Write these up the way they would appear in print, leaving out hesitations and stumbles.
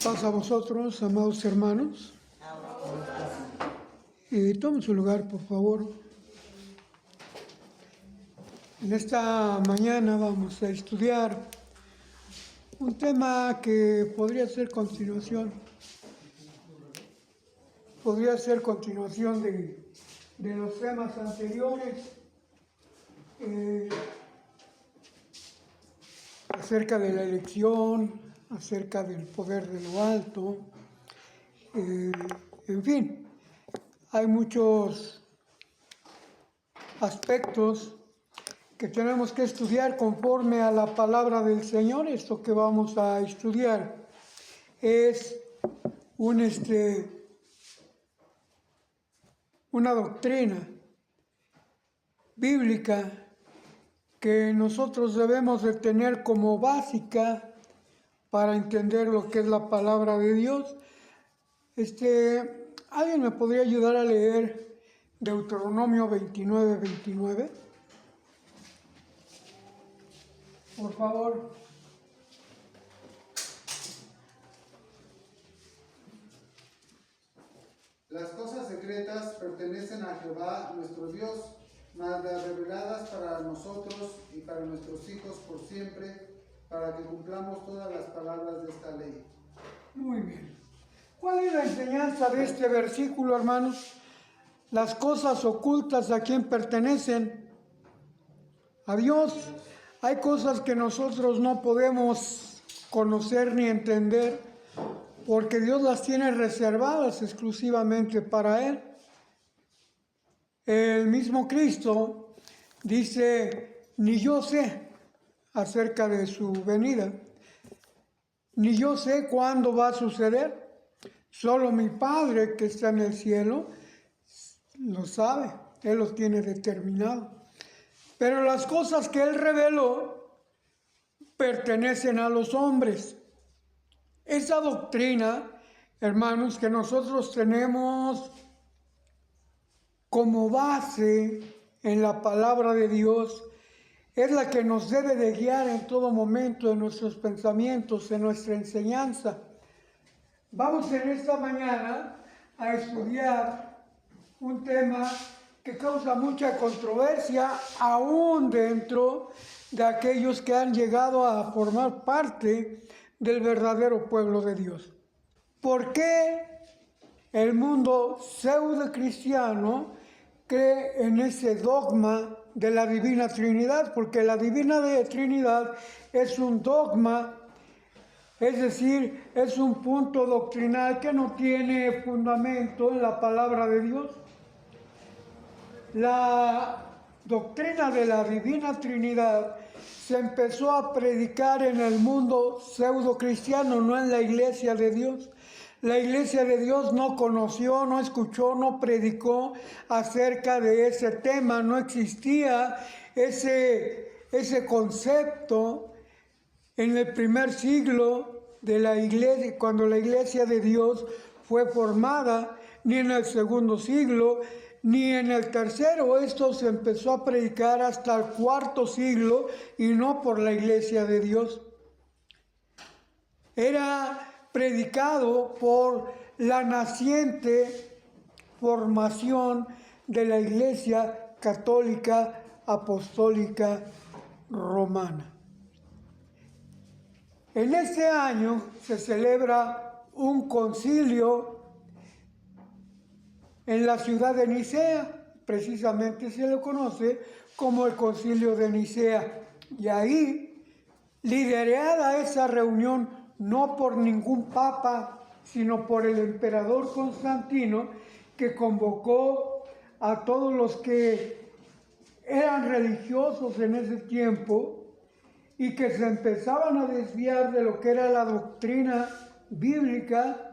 Paz a vosotros, amados hermanos. Tomen su lugar, por favor. En esta mañana vamos a estudiar un tema que podría ser continuación. De los temas anteriores acerca de la elección, acerca del poder de lo alto, en fin, hay muchos aspectos que tenemos que estudiar conforme a la palabra del Señor. Esto que vamos a estudiar es una doctrina bíblica que nosotros debemos de tener como básica para entender lo que es la palabra de Dios. ¿Alguien me podría ayudar a leer Deuteronomio 29:29? Por favor. Las cosas secretas pertenecen a Jehová nuestro Dios, mas las reveladas para nosotros y para nuestros hijos por siempre, para que cumplamos todas las palabras de esta ley. Muy bien. ¿Cuál es la enseñanza de este versículo, hermanos? Las cosas ocultas, ¿a quién pertenecen? A Dios. Hay cosas que nosotros no podemos conocer ni entender, porque Dios las tiene reservadas exclusivamente para Él. El mismo Cristo dice, ni yo sé acerca de su venida, ni yo sé cuándo va a suceder, solo mi Padre que está en el cielo lo sabe, Él lo tiene determinado. Pero las cosas que Él reveló pertenecen a los hombres. Esa doctrina, hermanos, que nosotros tenemos como base en la palabra de Dios, es la que nos debe de guiar en todo momento en nuestros pensamientos, en nuestra enseñanza. Vamos en esta mañana a estudiar un tema que causa mucha controversia aún dentro de aquellos que han llegado a formar parte del verdadero pueblo de Dios. ¿Por qué el mundo pseudo cristiano cree en ese dogma de la Divina Trinidad? Porque la Divina Trinidad es un dogma, es decir, es un punto doctrinal que no tiene fundamento en la palabra de Dios. La doctrina de la Divina Trinidad se empezó a predicar en el mundo pseudo cristiano, no en la Iglesia de Dios. La Iglesia de Dios no conoció, no escuchó, no predicó acerca de ese tema. No existía ese concepto en el primer siglo de la Iglesia, cuando la Iglesia de Dios fue formada, ni en el segundo siglo, ni en el tercero. Esto se empezó a predicar hasta el cuarto siglo y no por la Iglesia de Dios. Era predicado por la naciente formación de la Iglesia Católica Apostólica Romana. En este año se celebra un concilio en la ciudad de Nicea, precisamente se lo conoce como el Concilio de Nicea. Y ahí, liderada esa reunión no por ningún papa, sino por el emperador Constantino, que convocó a todos los que eran religiosos en ese tiempo y que se empezaban a desviar de lo que era la doctrina bíblica.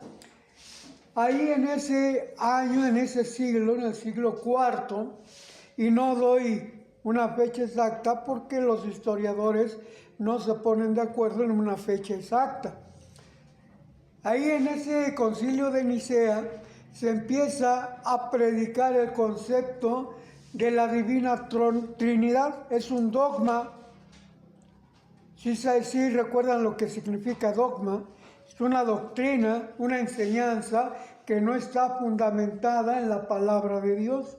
Ahí en ese año, en ese siglo, en el siglo IV, y no doy una fecha exacta porque los historiadores no se ponen de acuerdo en una fecha exacta. Ahí en ese concilio de Nicea se empieza a predicar el concepto de la Divina Trinidad. Es un dogma. Sí recuerdan lo que significa dogma. Es una doctrina, una enseñanza que no está fundamentada en la palabra de Dios.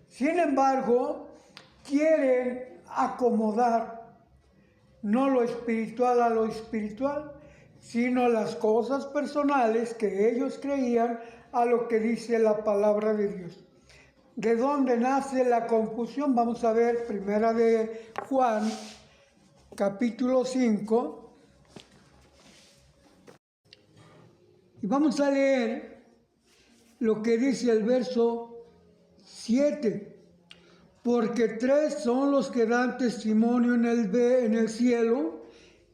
Sin embargo, quieren acomodar no lo espiritual a lo espiritual, sino las cosas personales que ellos creían a lo que dice la palabra de Dios. ¿De dónde nace la confusión? Vamos a ver primera de Juan, capítulo 5. Y vamos a leer lo que dice el verso 7. Porque 3 son los que dan testimonio en el cielo,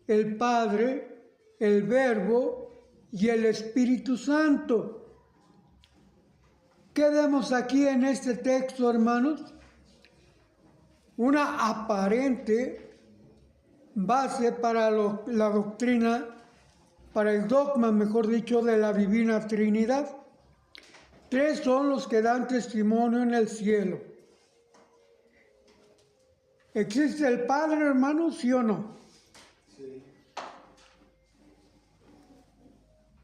el Padre, el Verbo y el Espíritu Santo. ¿Qué vemos aquí en este texto, hermanos? Una aparente base para la doctrina, para el dogma, mejor dicho, de la Divina Trinidad. 3 son los que dan testimonio en el cielo. ¿Existe el Padre, hermanos, sí o no? Sí.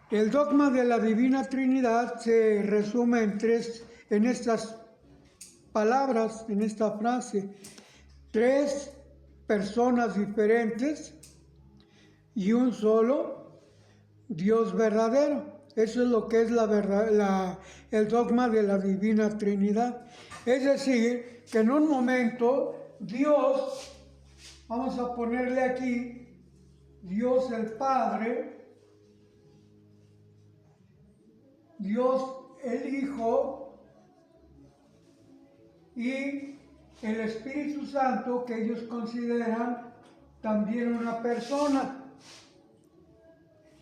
El dogma de la Divina Trinidad se resume en estas palabras, en esta frase. 3 personas diferentes y un solo Dios verdadero. Eso es lo que es el dogma de la Divina Trinidad. Es decir, que en un momento Dios, vamos a ponerle aquí, Dios el Padre, Dios el Hijo y el Espíritu Santo, que ellos consideran también una persona.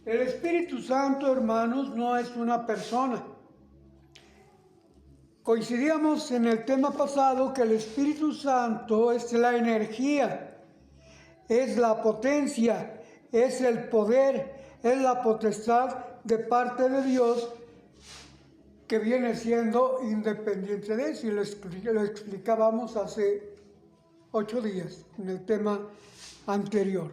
El Espíritu Santo, hermanos, no es una persona. Coincidíamos en el tema pasado que el Espíritu Santo es la energía, es la potencia, es el poder, es la potestad de parte de Dios que viene siendo independiente de eso, y lo explicábamos hace 8 días en el tema anterior.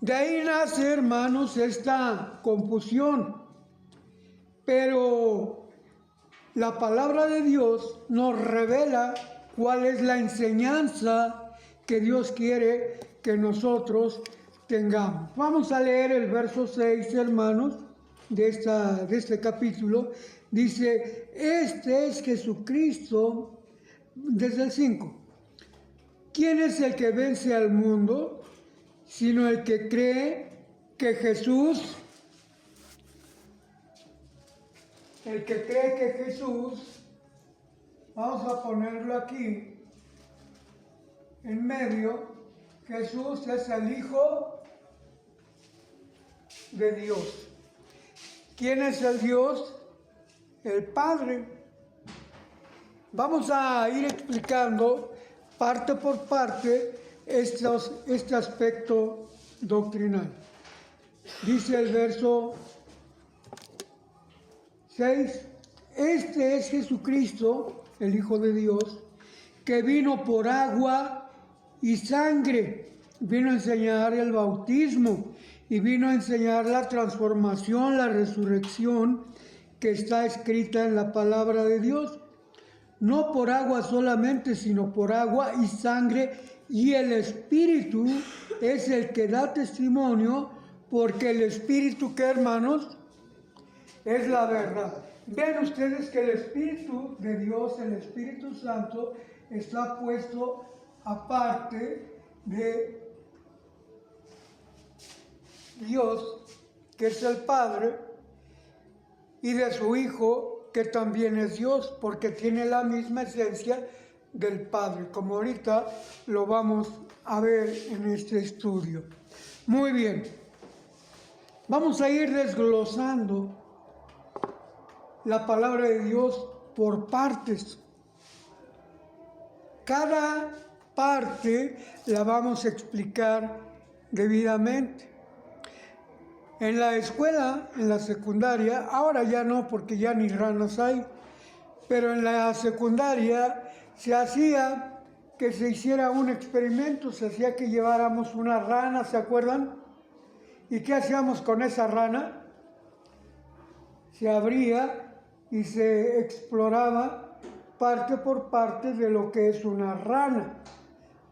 De ahí nace, hermanos, esta confusión, pero la palabra de Dios nos revela cuál es la enseñanza que Dios quiere que nosotros tengamos. Vamos a leer el verso 6, hermanos, de este capítulo. Dice, este es Jesucristo, desde el 5. ¿Quién es el que vence al mundo? Sino el que cree que Jesús, vamos a ponerlo aquí, en medio, Jesús es el Hijo de Dios. ¿Quién es el Dios? El Padre. Vamos a ir explicando parte por parte este aspecto doctrinal. Dice el verso 6, este es Jesucristo, el Hijo de Dios, que vino por agua y sangre, vino a enseñar el bautismo y vino a enseñar la transformación, la resurrección que está escrita en la palabra de Dios. No por agua solamente, sino por agua y sangre, y el Espíritu es el que da testimonio, porque el Espíritu, ¿qué, hermanos? Es la verdad. Ven ustedes que el Espíritu de Dios, el Espíritu Santo, está puesto aparte de Dios, que es el Padre, y de su Hijo, que también es Dios, porque tiene la misma esencia del Padre, como ahorita lo vamos a ver en este estudio. Muy bien, vamos a ir desglosando la palabra de Dios por partes. Cada parte la vamos a explicar debidamente. En la escuela, en la secundaria, ahora ya no porque ya ni ranas hay, pero en la secundaria se hacía que se hiciera un experimento, se hacía que lleváramos una rana, ¿se acuerdan? ¿Y qué hacíamos con esa rana? Se abría y se exploraba parte por parte de lo que es una rana.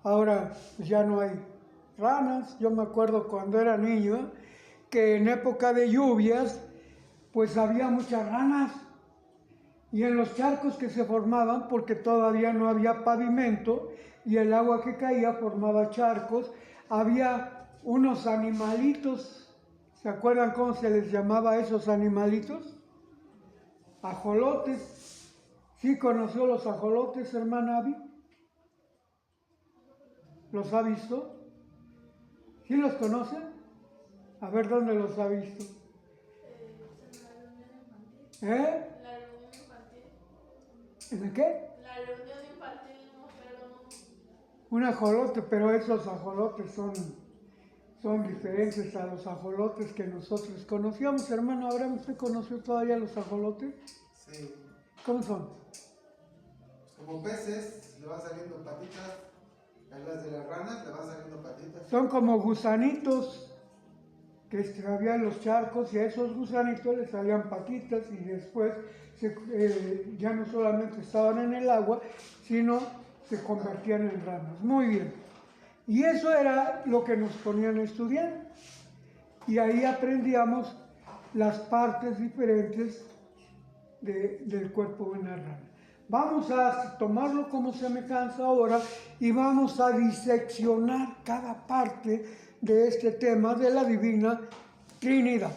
Ahora pues ya no hay ranas. Yo me acuerdo cuando era niño que en época de lluvias pues había muchas ranas. Y en los charcos que se formaban, porque todavía no había pavimento y el agua que caía formaba charcos, había unos animalitos. ¿Se acuerdan cómo se les llamaba a esos animalitos? Ajolotes. ¿Sí conoció los ajolotes, hermana Abby? ¿Los ha visto? ¿Sí los conocen? A ver, ¿dónde los ha visto? ¿Eh? ¿En qué? La reunión infantil mostraron Un ajolote, pero esos ajolotes son diferentes a los ajolotes que nosotros conocíamos. Hermano Abraham, ¿usted conoció todavía los ajolotes? Sí. ¿Cómo son? Como peces, le van saliendo patitas. A las de las ranas le van saliendo patitas. Son como gusanitos que había en los charcos y a esos gusanitos les salían patitas y después ya no solamente estaban en el agua, sino se convertían en ranas. Muy bien. Y eso era lo que nos ponían a estudiar. Y ahí aprendíamos las partes diferentes del cuerpo de una rana. Vamos a tomarlo como semejanza ahora y vamos a diseccionar cada parte de este tema de la Divina Trinidad.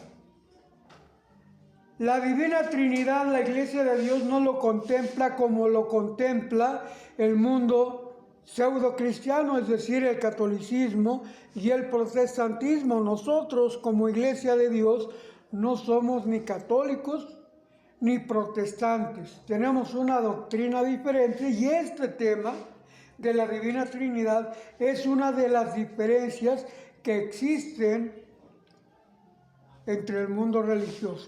La Divina Trinidad, la Iglesia de Dios no lo contempla como lo contempla el mundo pseudo-cristiano, es decir, el catolicismo y el protestantismo. Nosotros, como Iglesia de Dios, no somos ni católicos ni protestantes. Tenemos una doctrina diferente y este tema de la Divina Trinidad es una de las diferencias que existen entre el mundo religioso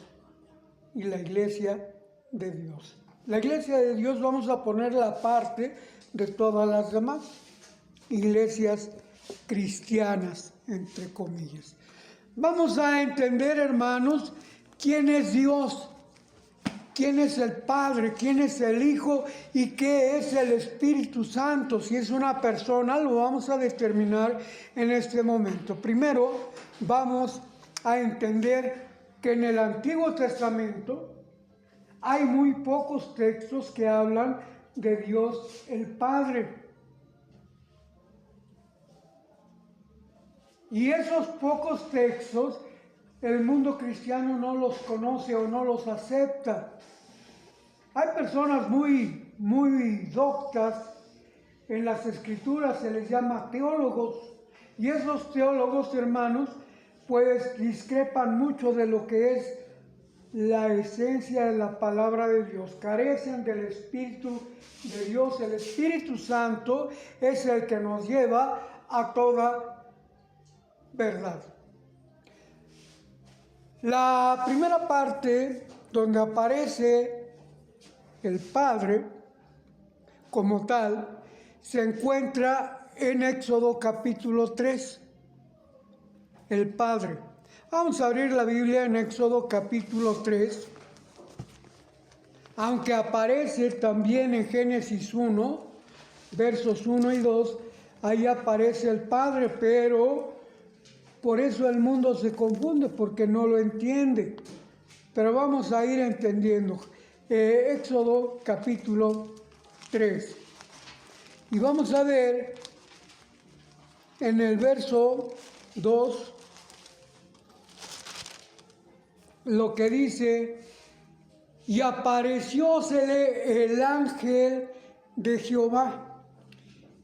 y la Iglesia de Dios. La Iglesia de Dios vamos a ponerla aparte de todas las demás iglesias cristianas, entre comillas. Vamos a entender, hermanos, quién es Dios, quién es el Padre, quién es el Hijo y qué es el Espíritu Santo. Si es una persona, lo vamos a determinar en este momento. Primero, vamos a entender que en el Antiguo Testamento hay muy pocos textos que hablan de Dios el Padre. Y esos pocos textos el mundo cristiano no los conoce o no los acepta. Hay personas muy doctas en las Escrituras, se les llama teólogos. Y esos teólogos, hermanos, pues discrepan mucho de lo que es la esencia de la palabra de Dios. Carecen del Espíritu de Dios. El Espíritu Santo es el que nos lleva a toda verdad. La primera parte donde aparece el Padre como tal se encuentra en Éxodo capítulo 3. El Padre. Vamos a abrir la Biblia en Éxodo capítulo 3, aunque aparece también en Génesis 1, versos 1 y 2, ahí aparece el Padre, pero por eso el mundo se confunde, porque no lo entiende. Pero vamos a ir entendiendo. Éxodo capítulo 3. Y vamos a ver en el verso 2 lo que dice: y apareciósele el ángel de Jehová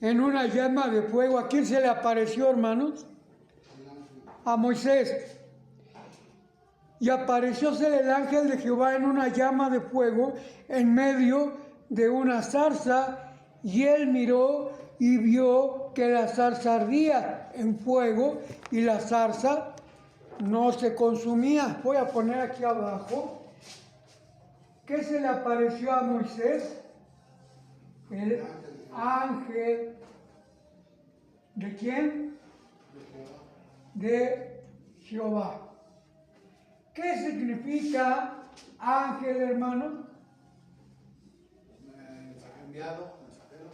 en una llama de fuego. ¿A quién se le apareció, hermanos? A Moisés. Y apareciósele el ángel de Jehová en una llama de fuego en medio de una zarza, y él miró y vio que la zarza ardía en fuego y la zarza no se consumía. Voy a poner aquí abajo. ¿Qué se le apareció a Moisés? El ángel. ¿De quién? De Jehová. ¿Qué significa ángel, hermano? Enviado, mensajero.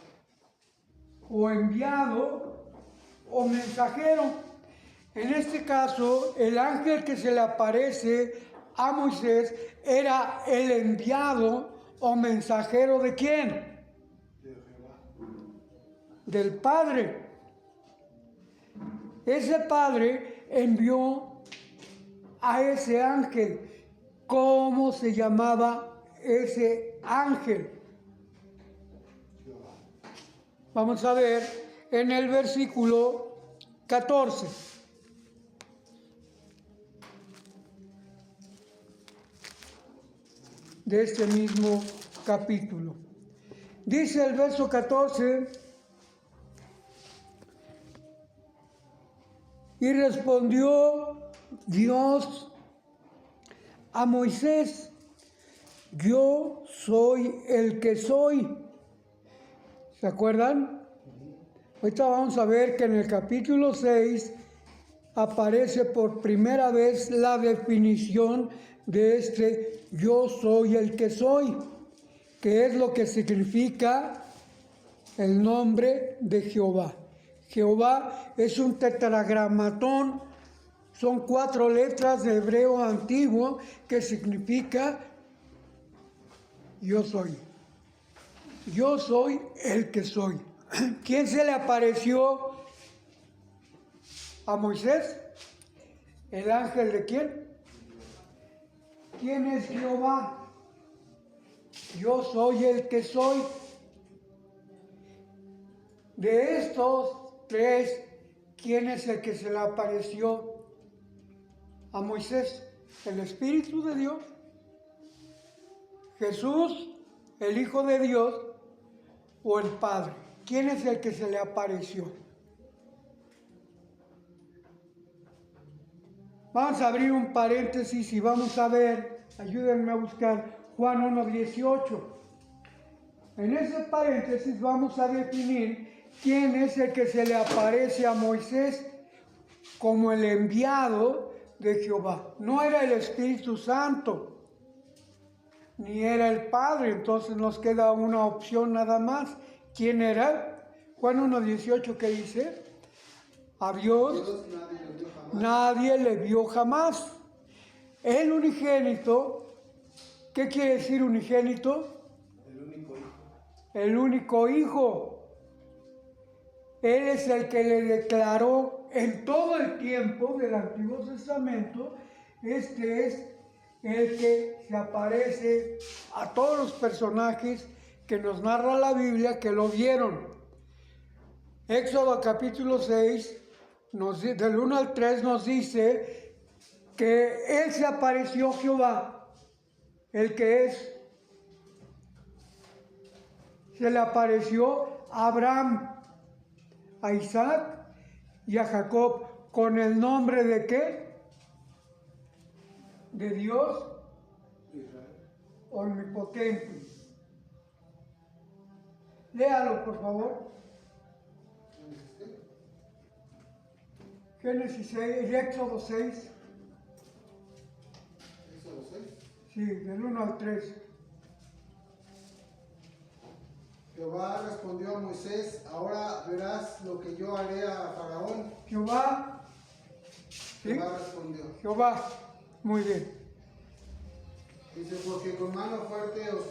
O enviado o mensajero. En este caso, el ángel que se le aparece a Moisés era el enviado o mensajero ¿de quién? De Jehová. Del Padre. Ese Padre envió a ese ángel. ¿Cómo se llamaba ese ángel? Jehová. Vamos a ver en el versículo 14. De este mismo capítulo. Dice el verso 14: y respondió Dios a Moisés: yo soy el que soy. ¿Se acuerdan? Ahorita vamos a ver que en el capítulo 6 aparece por primera vez la definición de este yo soy el que soy, que es lo que significa el nombre de Jehová. Jehová es un tetragramatón, son 4 letras de hebreo antiguo que significa yo soy. Yo soy el que soy. ¿Quién se le apareció a Moisés? ¿El ángel de quién? ¿Quién es Jehová? Yo soy el que soy. De estos 3, ¿quién es el que se le apareció a Moisés? ¿El Espíritu de Dios? ¿Jesús, el Hijo de Dios, o el Padre? ¿Quién es el que se le apareció? Vamos a abrir un paréntesis y vamos a ver, ayúdenme a buscar Juan 1:18. En ese paréntesis vamos a definir quién es el que se le aparece a Moisés como el enviado de Jehová. No era el Espíritu Santo, ni era el Padre, entonces nos queda una opción nada más. ¿Quién era? Juan 1:18, ¿qué dice? A Dios nadie le vio jamás. El unigénito, ¿qué quiere decir unigénito? El único hijo. El único hijo. Él es el que le declaró en todo el tiempo del Antiguo Testamento. Este es el que se aparece a todos los personajes que nos narra la Biblia que lo vieron. Éxodo capítulo 6, del 1 al 3 nos dice que Él se apareció Jehová, el que es. Se le apareció a Abraham, a Isaac y a Jacob con el nombre de ¿qué? De Dios omnipotente. Léalo, por favor. Génesis 6, y Éxodo 6. Éxodo 6. Sí, del 1 al 3. Jehová respondió a Moisés: ahora verás lo que yo haré a Faraón. Jehová. ¿Sí? Jehová respondió. Jehová. Muy bien. Dice: porque con mano fuerte os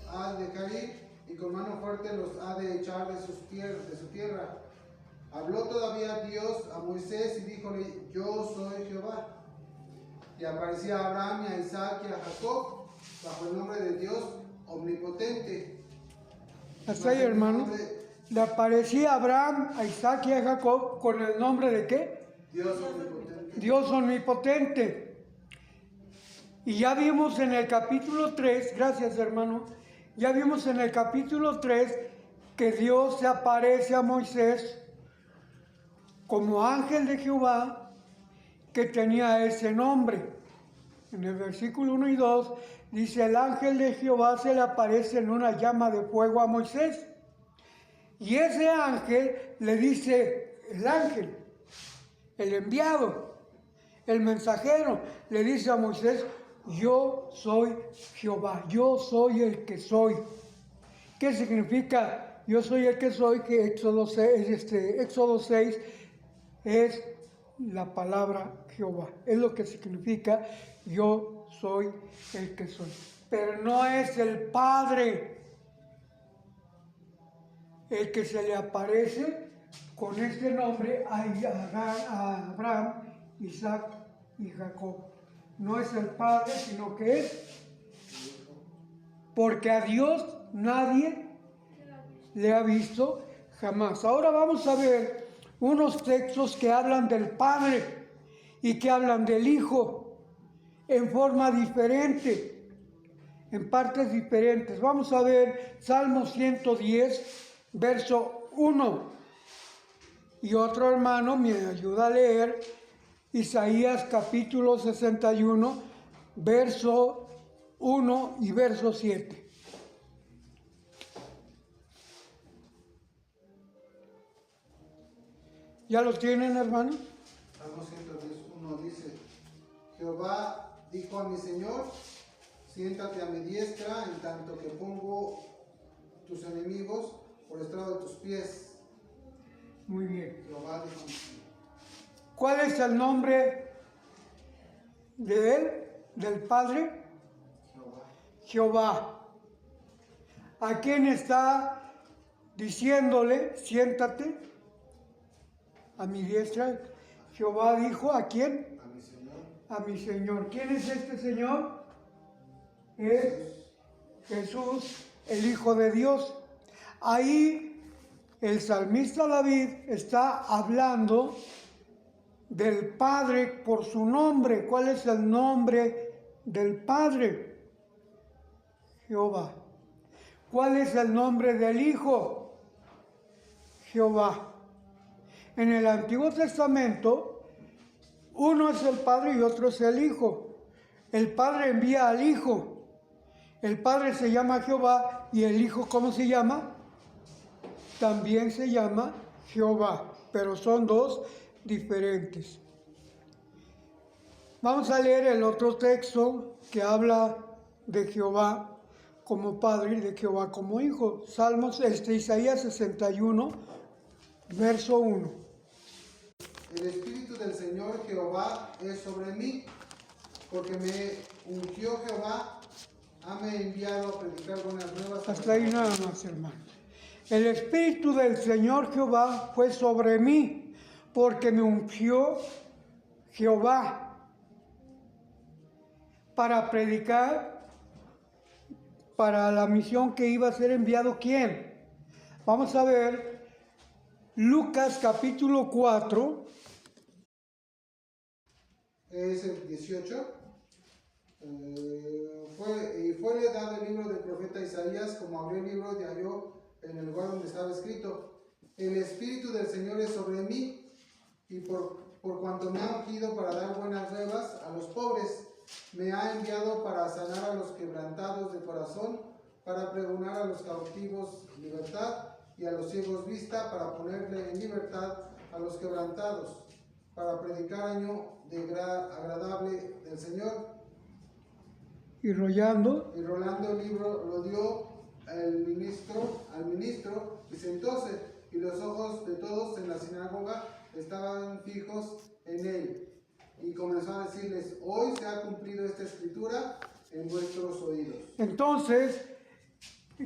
ha de herir y con mano fuerte los ha de echar de su tierra. Habló todavía Dios a Moisés y díjole: yo soy Jehová. Y aparecía a Abraham y a Isaac y a Jacob bajo el nombre de Dios omnipotente. Hasta ahí, hermano. Le aparecía a Abraham, a Isaac y a Jacob con el nombre de ¿qué? Dios omnipotente. Dios omnipotente. Y ya vimos en el capítulo 3, gracias hermano, ya vimos en el capítulo 3 que Dios se aparece a Moisés como ángel de Jehová que tenía ese nombre. En el versículo 1 y 2 dice: el ángel de Jehová se le aparece en una llama de fuego a Moisés. Y ese ángel le dice, el ángel, el enviado, El mensajero le dice a Moisés, yo soy Jehová, yo soy el que soy. ¿Qué significa yo soy el que soy? Que Éxodo 6 es la palabra Jehová. Es lo que significa yo soy el que soy. Pero no es el Padre el que se le aparece con este nombre a Abraham, Isaac y Jacob. No es el Padre, sino que es porque a Dios nadie le ha visto jamás. Ahora vamos a ver unos textos que hablan del Padre y que hablan del Hijo en forma diferente, en partes diferentes. Vamos a ver Salmo 110, verso 1. Y otro hermano me ayuda a leer Isaías capítulo 61, verso 1 y verso 7. ¿Ya los tienen, hermano? Salmo 110:1 dice, Jehová dijo a mi Señor, siéntate a mi diestra en tanto que pongo tus enemigos por estrado de tus pies. Muy bien. Jehová dijo a mi Señor. ¿Cuál es el nombre de él, del Padre? Jehová. Jehová. ¿A quién está diciéndole, siéntate a mi diestra? Jehová dijo, ¿a quién? A mi Señor. A mi Señor. ¿Quién es este Señor? Es Jesús, el Hijo de Dios. Ahí el salmista David está hablando del Padre por su nombre. ¿Cuál es el nombre del Padre? Jehová. ¿Cuál es el nombre del Hijo? Jehová. En el Antiguo Testamento, uno es el Padre y otro es el Hijo. El Padre envía al Hijo. El Padre se llama Jehová y el Hijo, ¿cómo se llama? También se llama Jehová, pero son dos diferentes. Vamos a leer el otro texto que habla de Jehová como Padre y de Jehová como Hijo. Isaías 61, verso 1. El Espíritu del Señor Jehová es sobre mí, porque me ungió Jehová, hame enviado a predicar buenas nuevas. Hasta ahí nada más, hermanos. El Espíritu del Señor Jehová fue sobre mí, porque me ungió Jehová para predicar, para la misión que iba a ser enviado. ¿Quién? Vamos a ver Lucas capítulo 4. Es el 18. Fuele dado el libro del profeta Isaías, como abrió el libro y halló en el lugar donde estaba escrito, el Espíritu del Señor es sobre mí, y por cuanto me ha ungido para dar buenas nuevas a los pobres, me ha enviado para sanar a los quebrantados de corazón, para pregonar a los cautivos libertad y a los ciegos vista, para ponerle en libertad a los quebrantados, para predicar año agradable del Señor. Y rolando el libro lo dio al ministro y sentóse, y los ojos de todos en la sinagoga estaban fijos en él. Y comenzó a decirles, hoy se ha cumplido esta escritura en vuestros oídos. Entonces,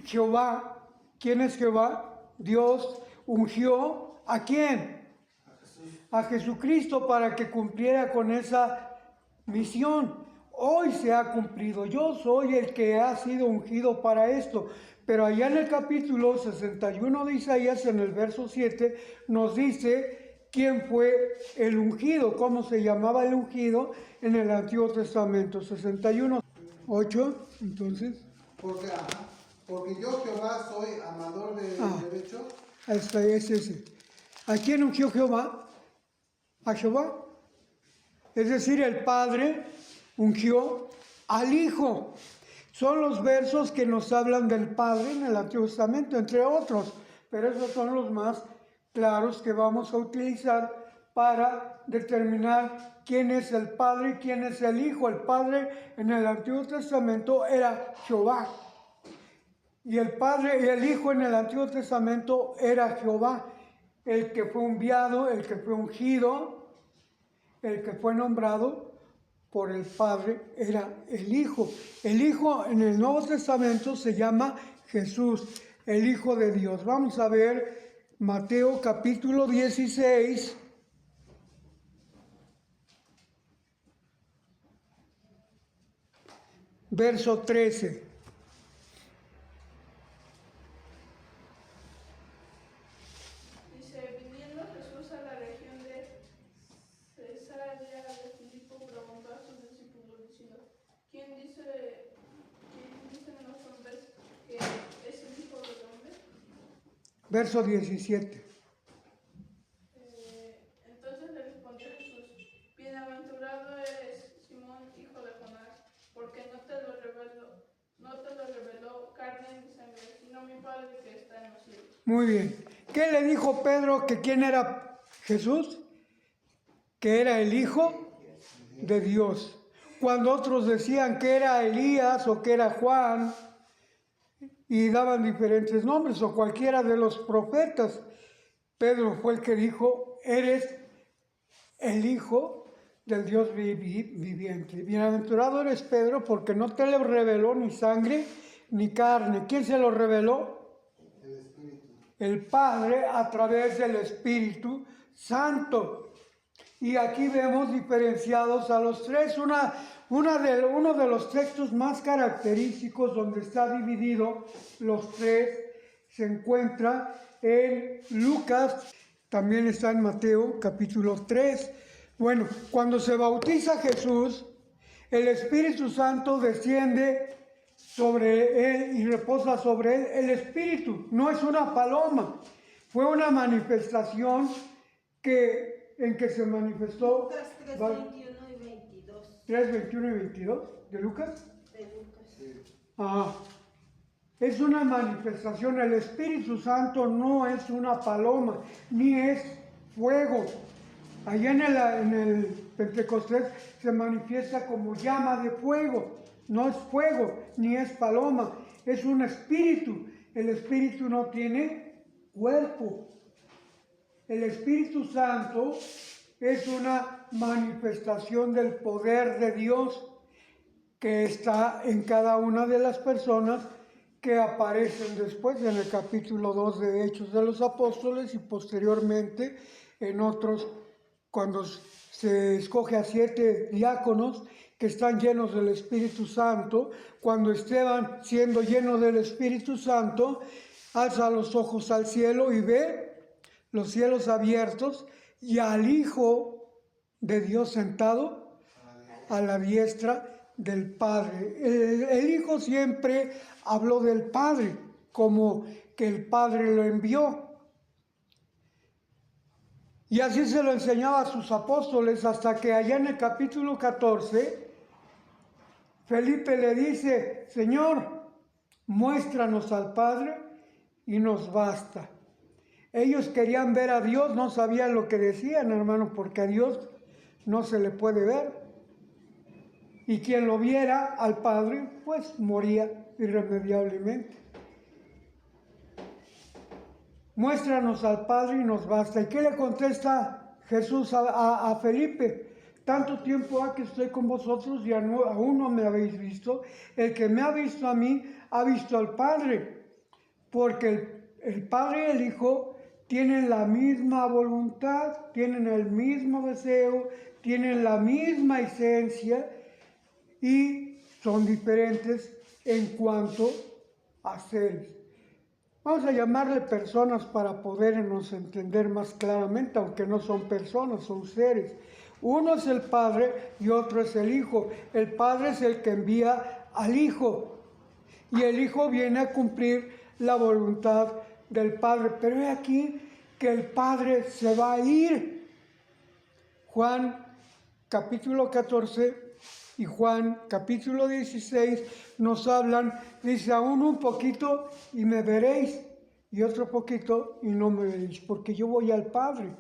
Jehová, ¿quién es Jehová? Dios ungió ¿a quién? A Jesús. A Jesucristo para que cumpliera con esa misión. Hoy se ha cumplido. Yo soy el que ha sido ungido para esto. Pero allá en el capítulo 61 de Isaías, en el verso 7, nos dice quién fue el ungido, cómo se llamaba el ungido en el Antiguo Testamento. 61, 8, entonces. Porque yo Jehová soy amador de derecho. Este es ese. ¿A quién ungió Jehová? A Jehová. Es decir, el Padre ungió al Hijo. Son los versos que nos hablan del Padre en el Antiguo Testamento, entre otros, pero esos son los más claros que vamos a utilizar para determinar quién es el Padre y quién es el Hijo. El Padre en el Antiguo Testamento era Jehová. Y el Padre y el Hijo en el Antiguo Testamento era Jehová, el que fue enviado, el que fue ungido, el que fue nombrado por el Padre era el Hijo. El Hijo en el Nuevo Testamento se llama Jesús, el Hijo de Dios. Vamos a ver Mateo capítulo 16. Verso 13. Dice, viniendo Jesús a la región de Cesarea de Filipo, preguntó a sus discípulos diciendo, ¿quién dicen los hombres que es el Hijo del Hombre? Verso 17. Entonces le respondió Jesús, bienaventurado eres, Simón, hijo de Jonás, porque no te lo reveló carne ni sangre, sino mi Padre que está en los cielos. Muy bien. ¿Qué le dijo Pedro que quién era Jesús? Que era el Hijo de Dios. Cuando otros decían que era Elías o que era Juan y daban diferentes nombres o cualquiera de los profetas, Pedro fue el que dijo, eres el Hijo del Dios viviente. Bienaventurado eres Pedro porque no te lo reveló ni sangre ni carne. ¿Quién se lo reveló? El Padre a través del Espíritu Santo. Y aquí vemos diferenciados a los tres. Uno de los textos más característicos donde está dividido los tres se encuentra en Lucas, también está en Mateo capítulo 3. Bueno, cuando se bautiza Jesús, el Espíritu Santo desciende sobre él y reposa sobre él. El Espíritu no es una paloma, fue una manifestación en que se manifestó. Lucas 3, 21 y 22. 3, 21 y 22 de Lucas. De Lucas. Es una manifestación. El Espíritu Santo no es una paloma, ni es fuego. Allá en el Pentecostés se manifiesta como llama de fuego. No es fuego, ni es paloma, es un espíritu. El Espíritu no tiene cuerpo. El Espíritu Santo es una manifestación del poder de Dios que está en cada una de las personas que aparecen después en el capítulo 2 de Hechos de los Apóstoles y posteriormente en otros, cuando se escoge a 7 diáconos que están llenos del Espíritu Santo. Cuando Esteban, siendo lleno del Espíritu Santo, alza los ojos al cielo y ve los cielos abiertos y al Hijo de Dios sentado a la diestra del Padre. El Hijo siempre habló del Padre, como que el Padre lo envió. Y así se lo enseñaba a sus apóstoles hasta que allá en el capítulo 14, Felipe le dice, Señor, muéstranos al Padre y nos basta. Ellos querían ver a Dios, no sabían lo que decían, hermanos, porque a Dios no se le puede ver. Y quien lo viera al Padre, pues moría irremediablemente. Muéstranos al Padre y nos basta. ¿Y qué le contesta Jesús a Felipe? Tanto tiempo ha que estoy con vosotros y aún no me habéis visto. El que me ha visto a mí, ha visto al Padre. Porque el Padre y el Hijo tienen la misma voluntad, tienen el mismo deseo, tienen la misma esencia y son diferentes en cuanto a seres. Vamos a llamarle personas para podernos entender más claramente, aunque no son personas, son seres. Uno es el Padre y otro es el Hijo. El Padre es el que envía al Hijo y el Hijo viene a cumplir la voluntad del Padre. Pero he aquí que el Padre se va a ir. Juan capítulo 14 y Juan capítulo 16 nos hablan, dice, aún un poquito y me veréis, y otro poquito y no me veréis, porque yo voy al Padre.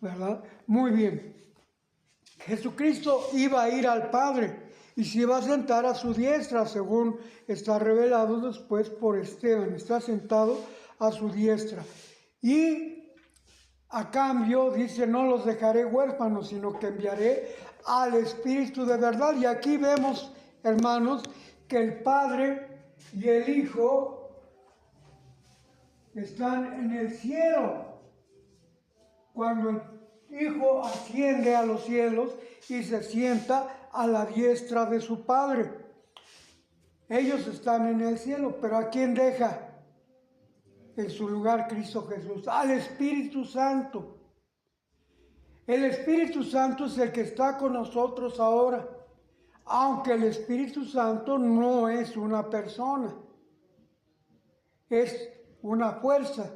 ¿verdad? Muy bien. Jesucristo iba a ir al Padre y se iba a sentar a su diestra, según está revelado después por Esteban. Está sentado a su diestra. Y a cambio dice, no los dejaré huérfanos, sino que enviaré al Espíritu de verdad. Y aquí vemos, hermanos, que el Padre y el Hijo están en el cielo. Cuando el Hijo asciende a los cielos y se sienta a la diestra de su Padre. Ellos están en el cielo, pero ¿a quién deja en su lugar Cristo Jesús? Al Espíritu Santo. El Espíritu Santo es el que está con nosotros ahora, aunque el Espíritu Santo no es una persona, es una fuerza,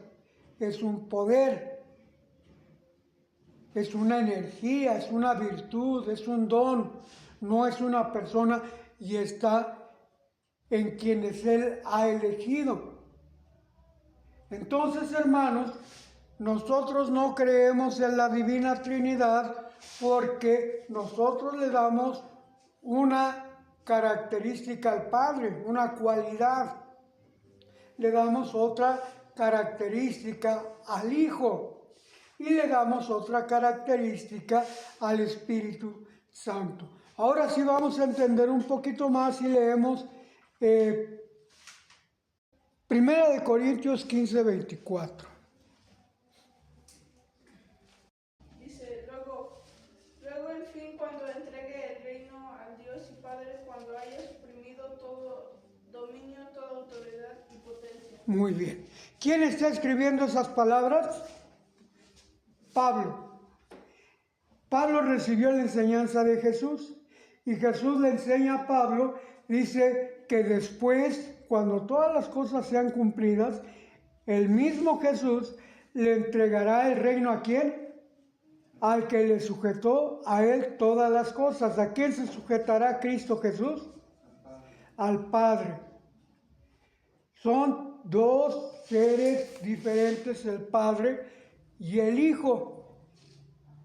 es un poder. Es una energía, es una virtud, es un don, no es una persona y está en quienes Él ha elegido. Entonces, hermanos, nosotros no creemos en la Divina Trinidad porque nosotros le damos una característica al Padre, una cualidad. Le damos otra característica al Hijo. Y le damos otra característica al Espíritu Santo. Ahora sí vamos a entender un poquito más y leemos 1 Corintios 15, 24. Dice, luego en fin, cuando entregue el reino al Dios y Padre, cuando haya suprimido todo dominio, toda autoridad y potencia. Muy bien. ¿Quién está escribiendo esas palabras? Pablo. Pablo recibió la enseñanza de Jesús y Jesús le enseña a Pablo, dice que después, cuando todas las cosas sean cumplidas, el mismo Jesús le entregará el reino ¿a quién? Al que le sujetó a él todas las cosas. ¿A quién se sujetará Cristo Jesús? Al Padre. Son dos seres diferentes, el Padre y el Hijo.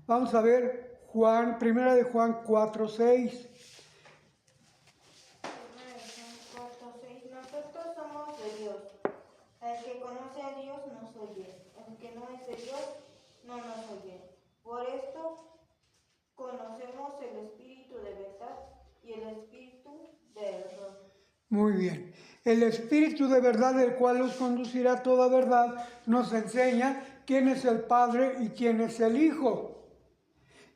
Vamos a ver Juan, 1 de Juan 4, 6. Nosotros somos de Dios. El que conoce a Dios nos oye. El que no es de Dios no nos oye. Por esto conocemos el espíritu de verdad y el espíritu de error. Muy bien. El Espíritu de verdad, el cual os conducirá a toda verdad, nos enseña quién es el Padre y quién es el Hijo.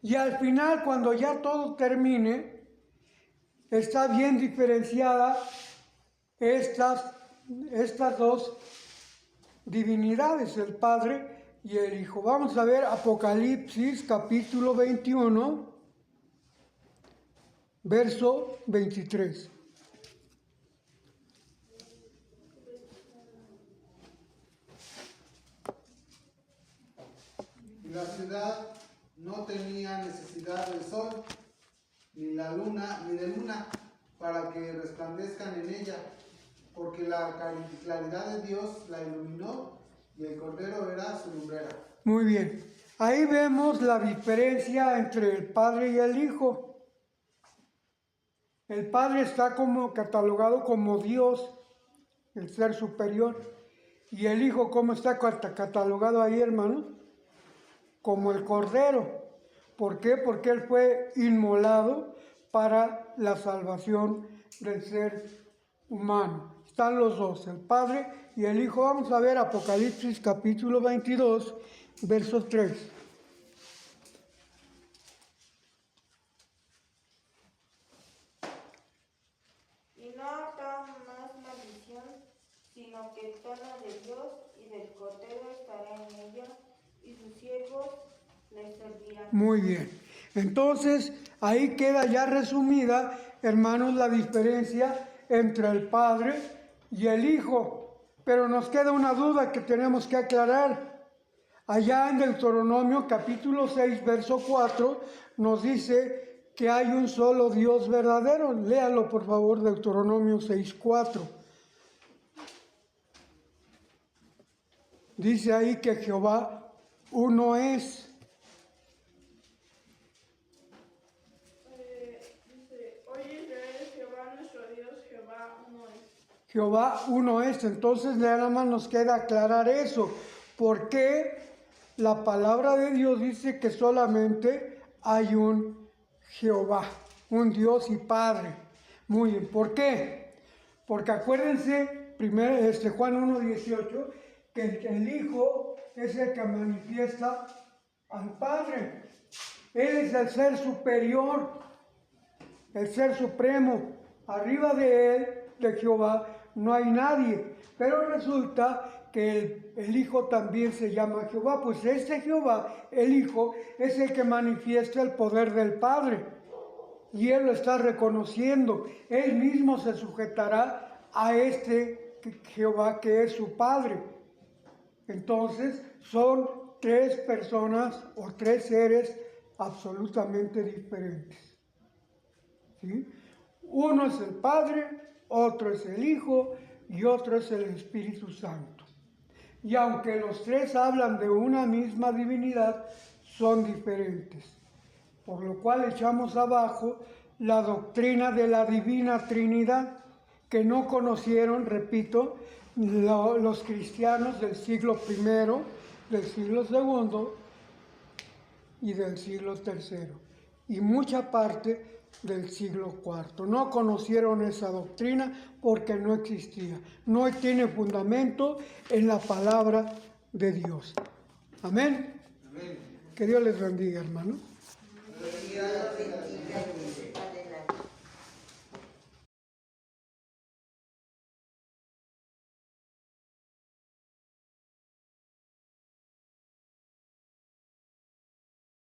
Y al final, cuando ya todo termine, está bien diferenciada estas dos divinidades, el Padre y el Hijo. Vamos a ver Apocalipsis capítulo 21, verso 23. La ciudad no tenía necesidad del sol, ni de luna, para que resplandezcan en ella, porque la claridad de Dios la iluminó y el Cordero era su lumbrera. Muy bien. Ahí vemos la diferencia entre el Padre y el Hijo. El Padre está catalogado como Dios, el ser superior. Y el Hijo, ¿cómo está catalogado ahí, hermanos? Como el Cordero. ¿Por qué? Porque Él fue inmolado para la salvación del ser humano. Están los dos, el Padre y el Hijo. Vamos a ver Apocalipsis capítulo 22, verso 3. Y no habrá más maldición, sino que el trono de Dios y del Cordero estará en ella, y sus siervos les servirán. Muy bien. Entonces, ahí queda ya resumida, hermanos, la diferencia entre el Padre y el Hijo. Pero nos queda una duda que tenemos que aclarar. Allá en Deuteronomio capítulo 6, verso 4, nos dice que hay un solo Dios verdadero. Léalo, por favor, Deuteronomio 6, 4. Dice ahí que Jehová uno es. Jehová uno es. Entonces nada más nos queda aclarar eso. ¿Por qué la palabra de Dios dice que solamente hay un Jehová, un Dios y Padre? Muy bien. ¿Por qué? Porque acuérdense, primero, Juan 1:18, que el Hijo es el que manifiesta al Padre. Él es el ser superior, el ser supremo. Arriba de él, de Jehová, no hay nadie. Pero resulta que el Hijo también se llama Jehová. Pues este Jehová, el Hijo, es el que manifiesta el poder del Padre. Y él lo está reconociendo. Él mismo se sujetará a este Jehová que es su Padre. Entonces son tres personas o tres seres absolutamente diferentes. ¿Sí? Uno es el Padre, otro es el Hijo y otro es el Espíritu Santo. Y aunque los tres hablan de una misma divinidad, son diferentes. Por lo cual echamos abajo la doctrina de la Divina Trinidad, que no conocieron, repito, los cristianos del siglo I, del siglo II y del siglo III, y mucha parte del siglo IV. No conocieron esa doctrina porque no existía. No tiene fundamento en la palabra de Dios. Amén. Amén. Que Dios les bendiga, hermanos. Que Dios los bendiga.